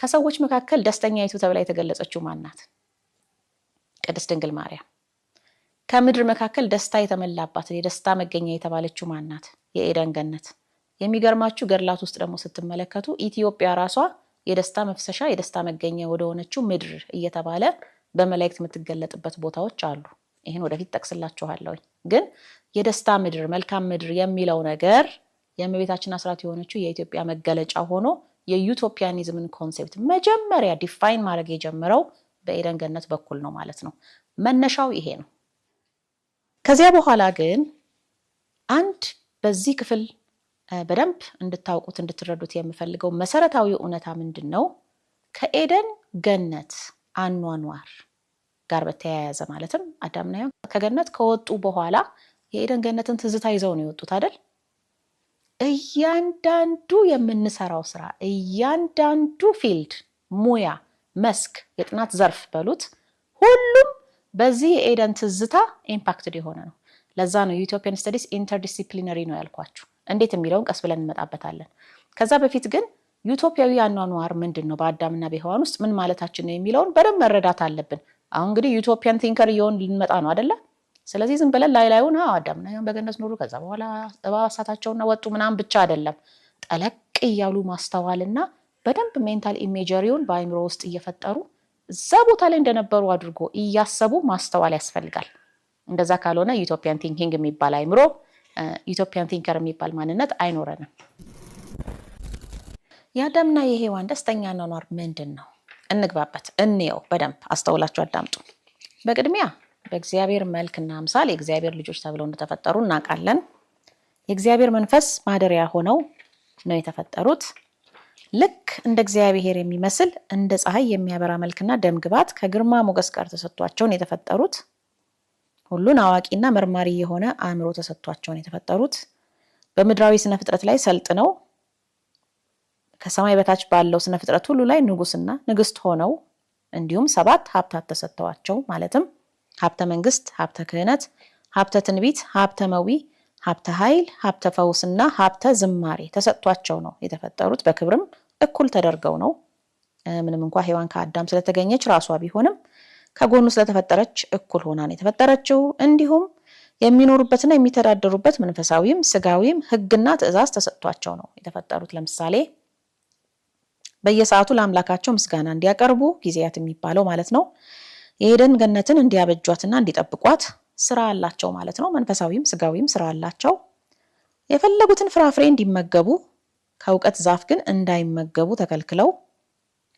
ከሰዎች መካከል ደስተኛይቱ ተብላ የተገለጸችው ማናት? ቅድስት ድንግል ማርያም። ከምድር መካከል ደስታ የተመላባት የደስታ መገኛ የተባለችው ማናት? የኤደን ገነት። የሚገርማችሁ ገድላት ውስጥ ደግሞ ስትመለከቱ ኢትዮጵያ ራሷ የደስታ መፍሰሻ የደስታ መገኛ ወደ ሆነችው ምድር እየተባለ በመላእክት የምትገለጥበት ቦታዎች አሉ። ይህን ወደፊት ጠቅስላችኋለሁ። ግን የደስታ ምድር መልካም ምድር የሚለው ነገር የእመቤታችን አስራት የሆነችው የኢትዮጵያ መገለጫ ሆኖ የዩቶፒያኒዝምን ኮንሴፕት መጀመሪያ ዲፋይን ማድረግ የጀመረው በኤደን ገነት በኩል ነው ማለት ነው። መነሻው ይሄ ነው። ከዚያ በኋላ ግን አንድ በዚህ ክፍል በደንብ እንድታውቁት እንድትረዱት የምፈልገው መሰረታዊ እውነታ ምንድን ነው? ከኤደን ገነት አኗኗር ጋር በተያያዘ ማለትም አዳምና ሔዋን ከገነት ከወጡ በኋላ የኤደን ገነትን ትዝታ ይዘው ነው የወጡት አይደል? እያንዳንዱ የምንሰራው ስራ እያንዳንዱ ፊልድ ሙያ መስክ የጥናት ዘርፍ በሉት ሁሉም በዚህ የኤደን ትዝታ ኢምፓክትድ የሆነ ነው። ለዛ ነው የኢትዮጵያን ስተዲስ ኢንተርዲሲፕሊነሪ ነው ያልኳችሁ። እንዴት የሚለውን ቀስ ብለን እንመጣበታለን። ከዛ በፊት ግን ዩቶፒያዊ አኗኗር ምንድን ነው በአዳምና በሔዋን ውስጥ ምን ማለታችን ነው የሚለውን በደንብ መረዳት አለብን። አሁን እንግዲህ ዩቶፒያን ቲንከር እየሆን ልንመጣ ነው አይደለ? ስለዚህ ዝም ብለን ላዩን አዳምና ሔዋን በገነት ኖሩ ከዛ በኋላ እባብ አሳታቸውና ወጡ ምናምን ብቻ አይደለም። ጠለቅ እያሉ ማስተዋልና በደንብ ሜንታል ኢሜጀሪውን በአይምሮ ውስጥ እየፈጠሩ እዛ ቦታ ላይ እንደነበሩ አድርጎ እያሰቡ ማስተዋል ያስፈልጋል። እንደዛ ካልሆነ ዩቶፒያን ቲንኪንግ የሚባል አይምሮ ዩቶፒያን ቲንከር የሚባል ማንነት አይኖረንም። የአዳምና የሔዋን ደስተኛ አኗኗር ምንድን ነው? እንግባበት፣ እንየው፣ በደንብ አስተውላችሁ አዳምጡ። በቅድሚያ በእግዚአብሔር መልክና አምሳል የእግዚአብሔር ልጆች ተብለው እንደተፈጠሩ እናውቃለን። የእግዚአብሔር መንፈስ ማደሪያ ሆነው ነው የተፈጠሩት። ልክ እንደ እግዚአብሔር የሚመስል እንደ ፀሐይ የሚያበራ መልክና ደምግባት ከግርማ ሞገስ ጋር ተሰጥቷቸውን የተፈጠሩት። ሁሉን አዋቂና መርማሪ የሆነ አእምሮ ተሰጥቷቸውን የተፈጠሩት። በምድራዊ ስነ ፍጥረት ላይ ሰልጥነው ከሰማይ በታች ባለው ስነ ፍጥረት ሁሉ ላይ ንጉስና ንግስት ሆነው እንዲሁም 7 ሀብታት ተሰጥተዋቸው ማለትም ሀብተ መንግስት፣ ሀብተ ክህነት፣ ሀብተ ትንቢት፣ ሀብተ መዊ፣ ሀብተ ኃይል፣ ሀብተ ፈውስና ሀብተ ዝማሬ ተሰጥቷቸው ነው የተፈጠሩት። በክብርም እኩል ተደርገው ነው። ምንም እንኳን ሔዋን ከአዳም ስለተገኘች ራሷ ቢሆንም ከጎኑ ስለተፈጠረች እኩል ሆና ነው የተፈጠረችው። እንዲሁም የሚኖሩበትና የሚተዳደሩበት መንፈሳዊም ስጋዊም ህግና ትእዛዝ ተሰጥቷቸው ነው የተፈጠሩት። ለምሳሌ በየሰዓቱ ለአምላካቸው ምስጋና እንዲያቀርቡ ጊዜያት የሚባለው ማለት ነው። የኤደን ገነትን እንዲያበጇትና እንዲጠብቋት ስራ አላቸው ማለት ነው። መንፈሳዊም ስጋዊም ስራ አላቸው። የፈለጉትን ፍራፍሬ እንዲመገቡ ከእውቀት ዛፍ ግን እንዳይመገቡ ተከልክለው